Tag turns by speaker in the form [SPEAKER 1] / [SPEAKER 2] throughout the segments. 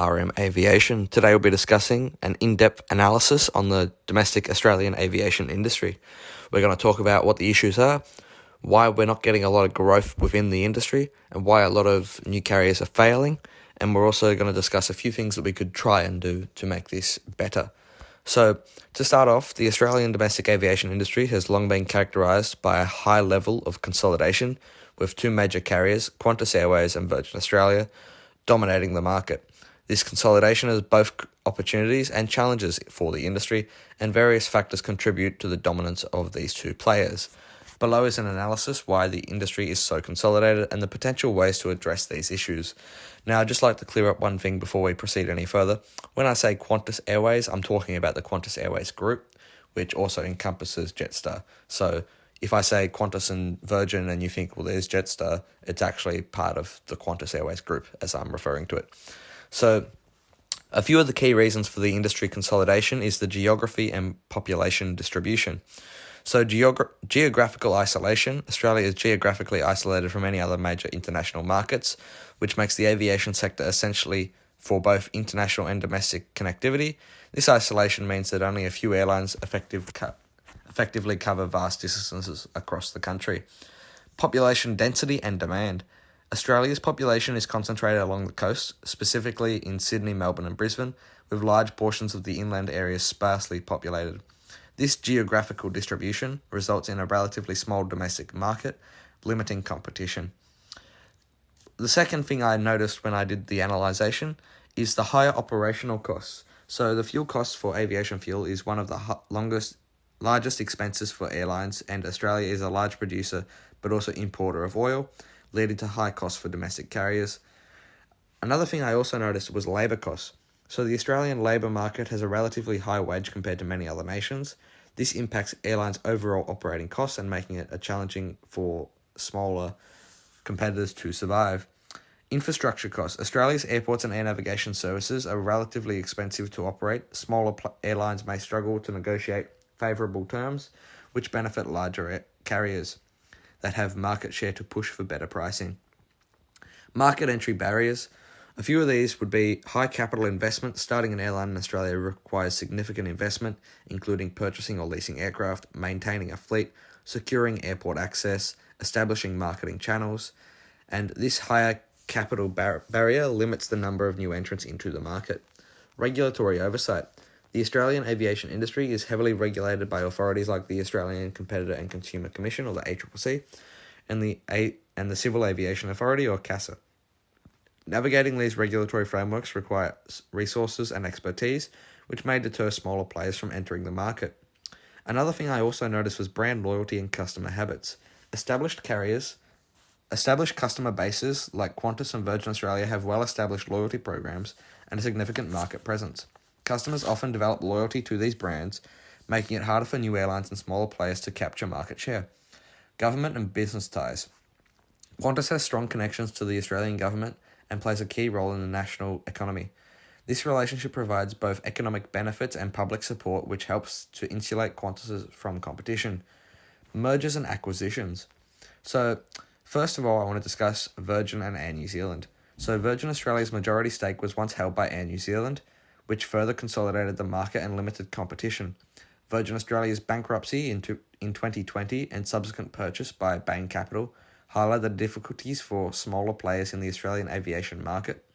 [SPEAKER 1] R.M.Aviation. Today we'll be discussing an in-depth analysis on the domestic Australian aviation industry. We're going to talk about what the issues are, why we're not getting a lot of growth within the industry, and why a lot of new carriers are failing. And we're also going to discuss a few things that we could try and do to make this better. So, to start off, the Australian domestic aviation industry has long been characterised by a high level of consolidation, with two major carriers, Qantas Airways and Virgin Australia, dominating the market. This consolidation has both opportunities and challenges for the industry, and various factors contribute to the dominance of these two players. Below is an analysis why the industry is so consolidated and the potential ways to address these issues. Now, I'd just like to clear up one thing before we proceed any further. When I say Qantas Airways, I'm talking about the Qantas Airways group, which also encompasses Jetstar. So if I say Qantas and Virgin and you think, well, there's Jetstar, it's actually part of the Qantas Airways group as I'm referring to it. So a few of the key reasons for the industry consolidation is the geography and population distribution. So geographical isolation. Australia is geographically isolated from any other major international markets, which makes the aviation sector essentially for both international and domestic connectivity. This isolation means that only a few airlines effectively cover vast distances across the country. Population density and demand. Australia's population is concentrated along the coast, specifically in Sydney, Melbourne and Brisbane, with large portions of the inland areas sparsely populated. This geographical distribution results in a relatively small domestic market, limiting competition. The second thing I noticed when I did the analysation is the higher operational costs. So the fuel cost for aviation fuel is one of the largest expenses for airlines, and Australia is a large producer but also importer of oil, leading to high costs for domestic carriers. Another thing I also noticed was labour costs. So the Australian labour market has a relatively high wage compared to many other nations. This impacts airlines' overall operating costs and making it challenging for smaller competitors to survive. Infrastructure costs. Australia's airports and air navigation services are relatively expensive to operate. Smaller airlines may struggle to negotiate favourable terms, which benefit larger carriers that have market share to push for better pricing. Market entry barriers. A few of these would be high capital investment. Starting an airline in Australia requires significant investment, including purchasing or leasing aircraft, maintaining a fleet, securing airport access, establishing marketing channels, and this higher capital barrier limits the number of new entrants into the market. Regulatory oversight. The Australian aviation industry is heavily regulated by authorities like the Australian Competitor and Consumer Commission, or the ACCC, and the Civil Aviation Authority, or CASA. Navigating these regulatory frameworks requires resources and expertise, which may deter smaller players from entering the market. Another thing I also noticed was brand loyalty and customer habits. Established customer bases like Qantas and Virgin Australia have well-established loyalty programs and a significant market presence. Customers often develop loyalty to these brands, making it harder for new airlines and smaller players to capture market share. Government and business ties. Qantas has strong connections to the Australian government and plays a key role in the national economy. This relationship provides both economic benefits and public support, which helps to insulate Qantas from competition. Mergers and acquisitions. So, first of all, I want to discuss Virgin and Air New Zealand. So, Virgin Australia's majority stake was once held by Air New Zealand, which further consolidated the market and limited competition. Virgin Australia's bankruptcy in 2020 and subsequent purchase by Bain Capital highlight the difficulties for smaller players in the Australian aviation market,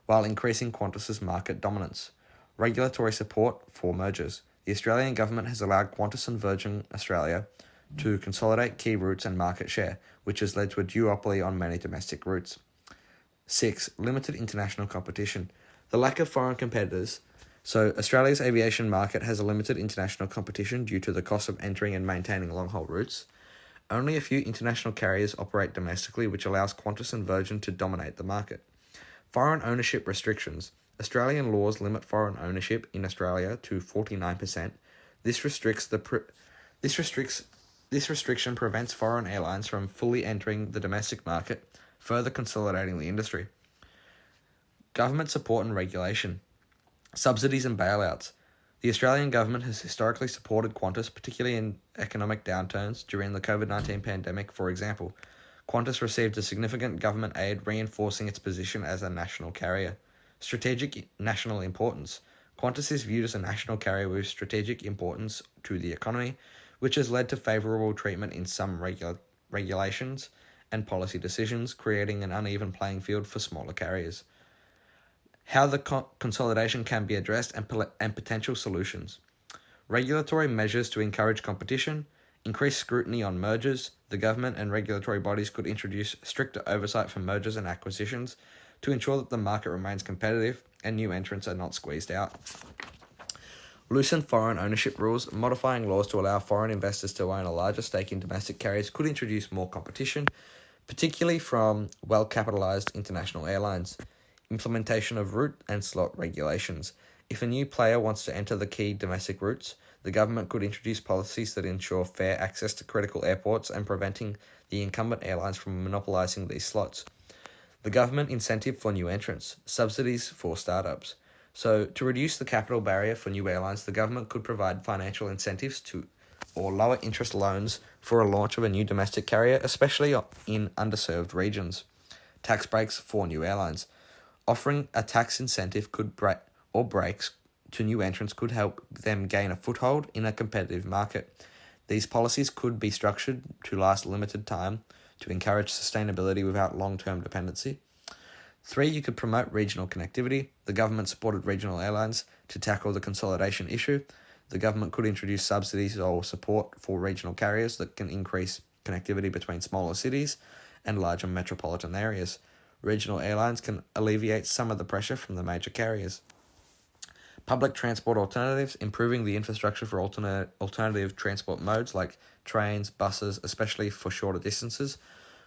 [SPEAKER 1] while increasing Qantas's market dominance. Regulatory support for mergers. The Australian government has allowed Qantas and Virgin Australia to consolidate key routes and market share, which has led to a duopoly on many domestic routes. 6. Limited international competition. The lack of foreign competitors. So Australia's aviation market has a limited international competition due to the cost of entering and maintaining long-haul routes. Only a few international carriers operate domestically, which allows Qantas and Virgin to dominate the market. Foreign ownership restrictions. Australian laws limit foreign ownership in Australia to 49%. This restriction prevents foreign airlines from fully entering the domestic market, further consolidating the industry. Government support and regulation. Subsidies and bailouts. The Australian government has historically supported Qantas, particularly in economic downturns during the COVID-19 pandemic, for example. Qantas received a significant government aid, reinforcing its position as a national carrier. Strategic national importance. Qantas is viewed as a national carrier with strategic importance to the economy, which has led to favourable treatment in some regulations and policy decisions, creating an uneven playing field for smaller carriers. How the consolidation can be addressed and potential solutions. Regulatory measures to encourage competition, increased scrutiny on mergers. The government and regulatory bodies could introduce stricter oversight for mergers and acquisitions to ensure that the market remains competitive and new entrants are not squeezed out. Loosen foreign ownership rules. Modifying laws to allow foreign investors to own a larger stake in domestic carriers could introduce more competition, particularly from well-capitalized international airlines. Implementation of route and slot regulations. If a new player wants to enter the key domestic routes, the government could introduce policies that ensure fair access to critical airports and preventing the incumbent airlines from monopolizing these slots. The government incentive for new entrants. Subsidies for startups. So, to reduce the capital barrier for new airlines, the government could provide financial incentives or lower interest loans for a launch of a new domestic carrier, especially in underserved regions. Tax breaks for new airlines. Offering a tax incentive or breaks to new entrants could help them gain a foothold in a competitive market. These policies could be structured to last a limited time to encourage sustainability without long-term dependency. 3, you could promote regional connectivity. The government supported regional airlines to tackle the consolidation issue. The government could introduce subsidies or support for regional carriers that can increase connectivity between smaller cities and larger metropolitan areas. Regional airlines can alleviate some of the pressure from the major carriers. Public transport alternatives. Improving the infrastructure for alternative transport modes like trains, buses, especially for shorter distances,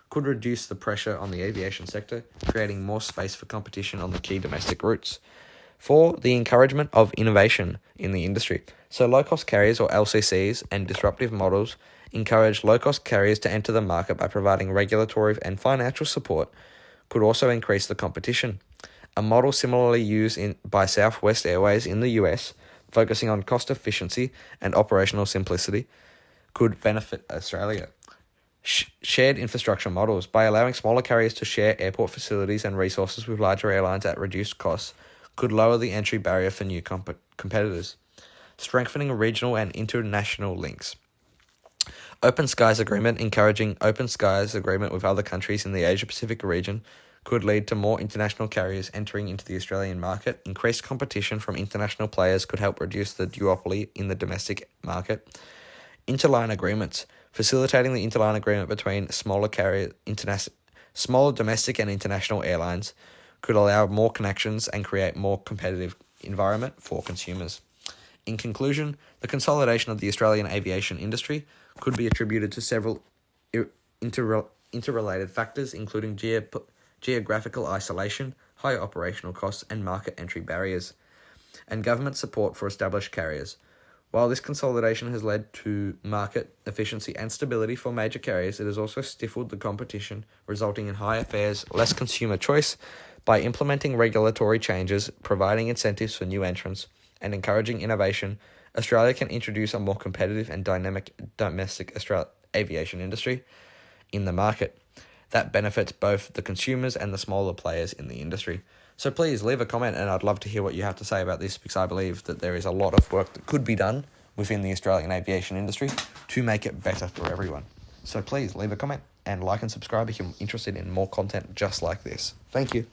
[SPEAKER 1] could reduce the pressure on the aviation sector, creating more space for competition on the key domestic routes. 4, the encouragement of innovation in the industry. So low-cost carriers, or LCCs, and disruptive models encourage low-cost carriers to enter the market by providing regulatory and financial support, could also increase the competition. A model similarly used by Southwest Airways in the US, focusing on cost efficiency and operational simplicity, could benefit Australia. Shared infrastructure models. By allowing smaller carriers to share airport facilities and resources with larger airlines at reduced costs, could lower the entry barrier for new competitors. Strengthening regional and international links. Open Skies Agreement. Encouraging open skies agreement with other countries in the Asia-Pacific region could lead to more international carriers entering into the Australian market. Increased competition from international players could help reduce the duopoly in the domestic market. Interline agreements. Facilitating the interline agreement between smaller domestic and international airlines could allow more connections and create more competitive environment for consumers. In conclusion, the consolidation of the Australian aviation industry could be attributed to several interrelated factors, including geographical isolation, high operational costs, and market entry barriers, and government support for established carriers. While this consolidation has led to market efficiency and stability for major carriers, it has also stifled the competition, resulting in higher fares, less consumer choice. By implementing regulatory changes, providing incentives for new entrants, and encouraging innovation, Australia can introduce a more competitive and dynamic domestic aviation industry in the market that benefits both the consumers and the smaller players in the industry. So please leave a comment, and I'd love to hear what you have to say about this, because I believe that there is a lot of work that could be done within the Australian aviation industry to make it better for everyone. So please leave a comment and like and subscribe if you're interested in more content just like this. Thank you.